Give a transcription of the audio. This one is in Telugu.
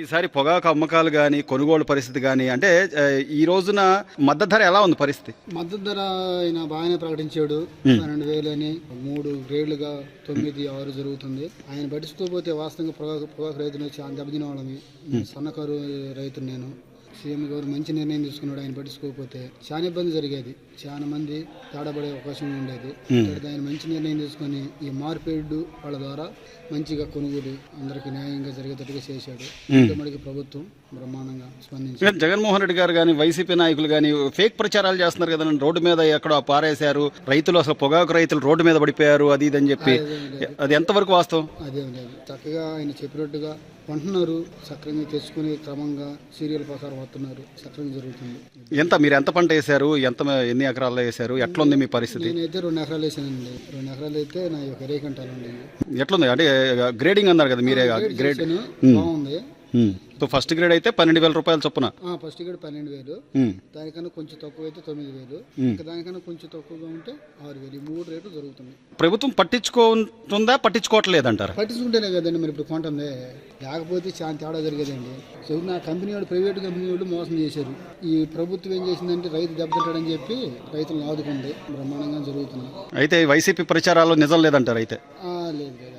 ఈసారి పొగాకు అమ్మకాలు గాని, కొనుగోలు పరిస్థితి గాని అంటే ఈ రోజున మద్దతు ధర ఎలా ఉంది పరిస్థితి? మద్దతు ధర ఆయన బాగానే ప్రకటించాడు. 12,000 అని 3 గ్రేడ్లుగా 9, 6 జరుగుతుంది. ఆయన పట్టించుకోకపోతే వాస్తవంగా పొగాకు రైతులు చాలా దెబ్బతిన వాళ్ళని. సన్నకారు రైతు నేను. సీఎం గారు మంచి నిర్ణయం తీసుకున్నాడు. ఆయన పట్టించుకోకపోతే చాలా ఇబ్బంది జరిగేది. చాలా మంది తేడాపడే అవకాశం ఉండేది. ఆయన మంచి నిర్ణయం తీసుకొని ఈ మార్పిడి వాళ్ళ ద్వారా మంచిగా కొనుగోలు అందరికి న్యాయంగా జరిగేటట్టుగా చేశాడు. మనకి ప్రభుత్వం బ్రహ్మాండంగా స్పందించింది. జగన్మోహన్ రెడ్డి గారు కానీ, వైసీపీ నాయకులు కానీ ఫేక్ ప్రచారాలు చేస్తున్నారు కదా, రోడ్డు మీద ఎక్కడో పారేశారు, రైతులు అసలు పొగాకు రైతులు రోడ్డు మీద పడిపోయారు, అది ఇది అని చెప్పి. అది ఎంతవరకు వాస్తవం? అదేం లేదు. చక్కగా ఆయన చెప్పినట్టుగా కొంటున్నారు, సక్రంగా తెచ్చుకుని క్రమంగా సీరియల్ ప్రకారం వస్తున్నారు, సక్రంగా జరుగుతుంది. మీరు ఎంత పంట వేశారు, ఎన్ని ఎకరాల్లో వేశారు, ఎట్లుంది మీ పరిస్థితి? నేనైతే 2 ఎకరాలు వేసానండి. 2 ఎకరాలు అయితే నా 1 కంటాలు అండి. ఎట్లుంది అంటే గ్రేడింగ్ అన్నారు కదా మీరే, గ్రేడ్ బాగుంది. ఫస్ట్ గ్రేడ్ అయితే 12,000 రూపాయలు చొప్పున. ఫస్ట్ గ్రేడ్ 12,000, దానికన్నా కొంచెం తక్కువ అయితే 9,000, ఇంకా దానికన్నా కొంచెం తక్కువగా ఉంటే 6,000. ఈ 3 రేట్లు జరుగుతుంది. ప్రభుత్వం పట్టించుకుంటుందా, పట్టించుకోవట్లేదంటారు? పట్టించుకుంటేనే కదండి మరి ఇప్పుడు కొంటుంది. లేకపోతే చాలా తేడా జరిగేదండి. నా కంపెనీ వాడు, ప్రైవేట్ కంపెనీ వాళ్ళు మోసం చేశారు. ఈ ప్రభుత్వం ఏం చేసిందంటే రైతు దెబ్బతింటాడని చెప్పి రైతులను ఆదుకుంది. బ్రహ్మాండంగా జరుగుతుంది. అయితే వైసీపీ ప్రచారాలు నిజం లేదంటారు అయితే? లేదు.